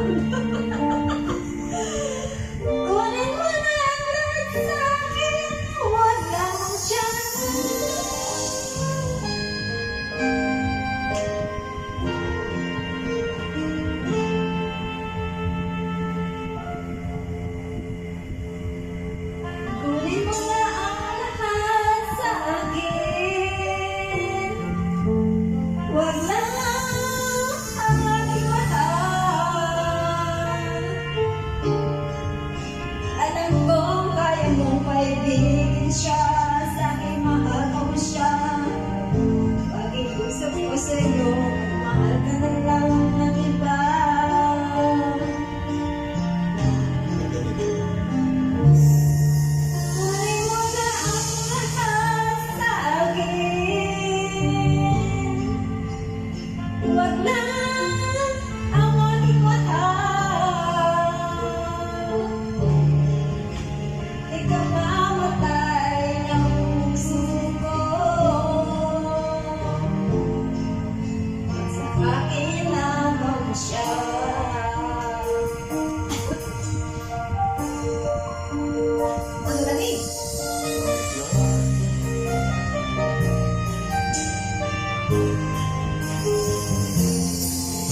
Kunin mo na ang lahat sa akin, huwag lang siya. Kunin mo na ang lahat sa akin, huwag lang ang aking mahal. Alam kong kaya mong paibigin siya, sa aking mahal mo siya. Pag-iusap ko sa'yo, mahal ka na lang ng iba. Kunin mo na ang lahat sa akin, huwag lang ang aking mahal. Ikaw mamatay ng puso ko, sa akin lamang siya. Ang lamig.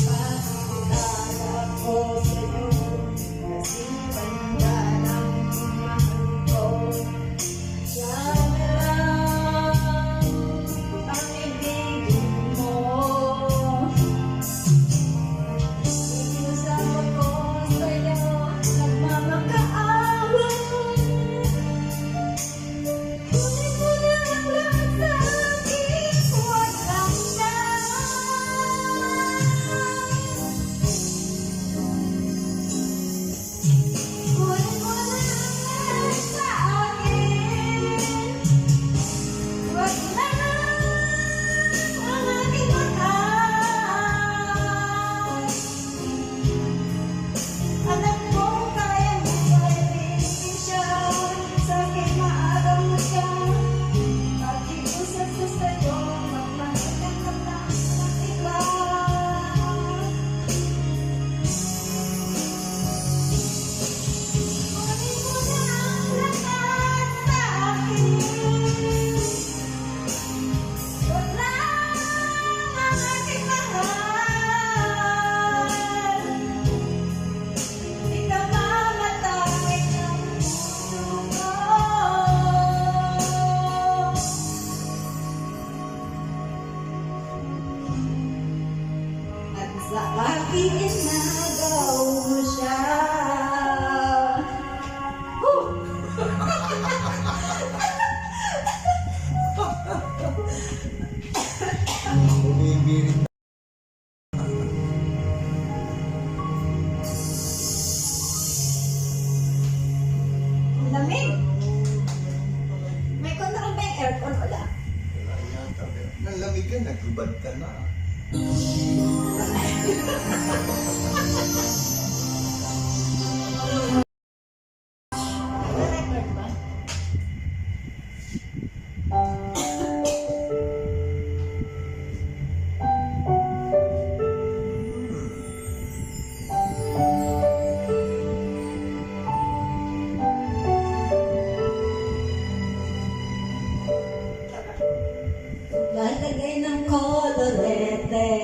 Pagkakala ko sa'yo, kasing banda ng mahal ko. Siya na lang ang ibigin mo. Iusap ako sa'yo, nagmamakaawa. Kunin mo na ang lahat sa akin, huwag lang siya. Kunin mo na ang lahat sa akin, huwag lang ang aking mahal. Alam ko kaya mo paibigin siya, sa akin maaga mo siya. Pag-iusap ko sa'yo, magmahal ka na lang ng iba. Kunin mo na ang lahat sa akin, huwag lang ang aking mahal. Ikaw mamatay ng puso ko, at sa akin nagaw mo siya. Bumibirit. Ang lamig. May control ba yung aircon? Wala. Nalamig ka, naghubad ka na. Record ba? Lalagay ng kolorete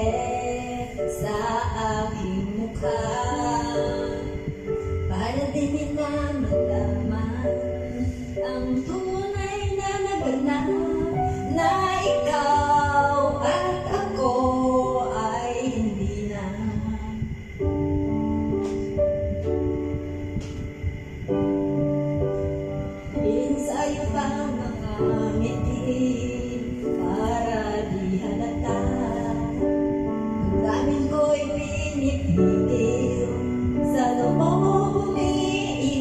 sa aking mukha, para din nila malaman ang tunay na naganap, na ikaw at ako ay hindi na. Din sa'yo pa mga ngiti, para di halata. Damdamin ko'y pinipigil, sa loob umiiyak.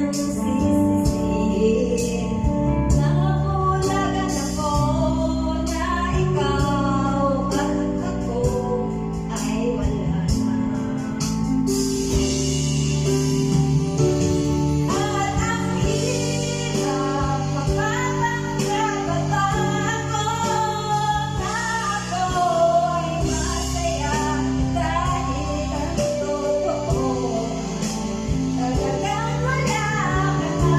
nang sisisihin. Nabulagan ako na ikaw at ako ay wala na. At ang hirap makapanggap pa ako na ako ay masaya kahit ang totoo talagang wala ka na.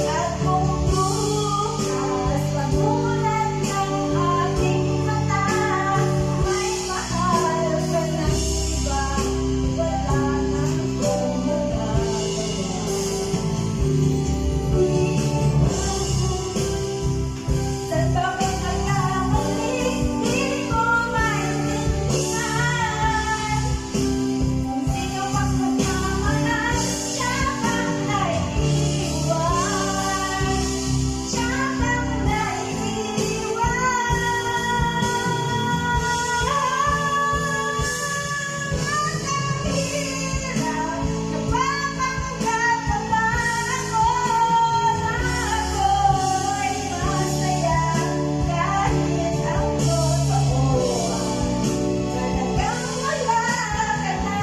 At kung bukas pagulan ng aking mata, may mahal ka ng iba, wala na akong magagawa. Saan ba may nagkamali? Di ko maintindihan. Kung sino mang magmamahal, siya bang naiiwan? Siya bang naiiwan? Hirap, napapanggap pa ba ako na ako ay masaya kahit ang totoo talagang wala ka na.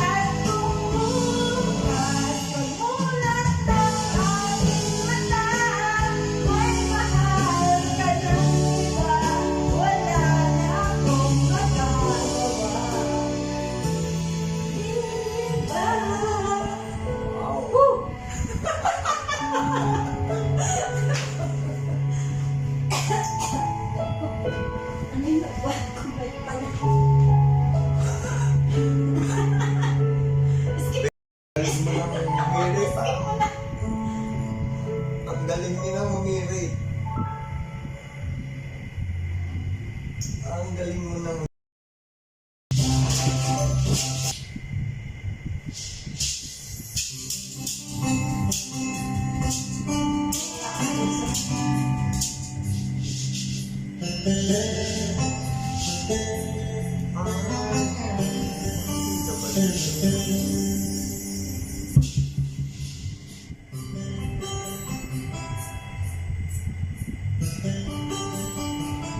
At kung bukas pagmulat ng aking mata, may mahal ka ng iba, wala na akong magagawa. Ano yung nagwa ko ba pala? Galing mo lang mamiri pa. Ang galing nilang mamiri. Ang galing mo nang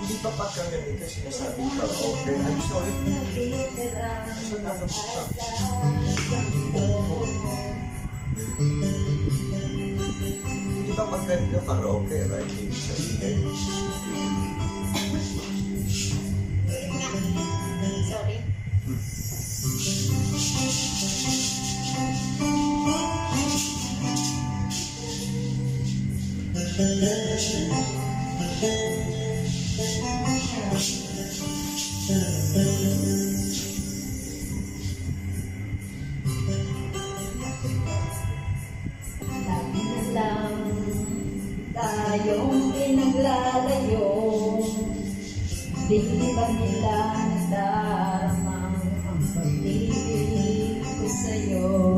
hindi pa pagkaganito sinasabi ka, okay, I'm sorry. Hindi pa pagkaganito karaoke, right? Ibig sabihin. Sorry. Lagi na lang tayong pinaglalayo. Di ba nila nadaramang ang pag-ibig ko sa'yo?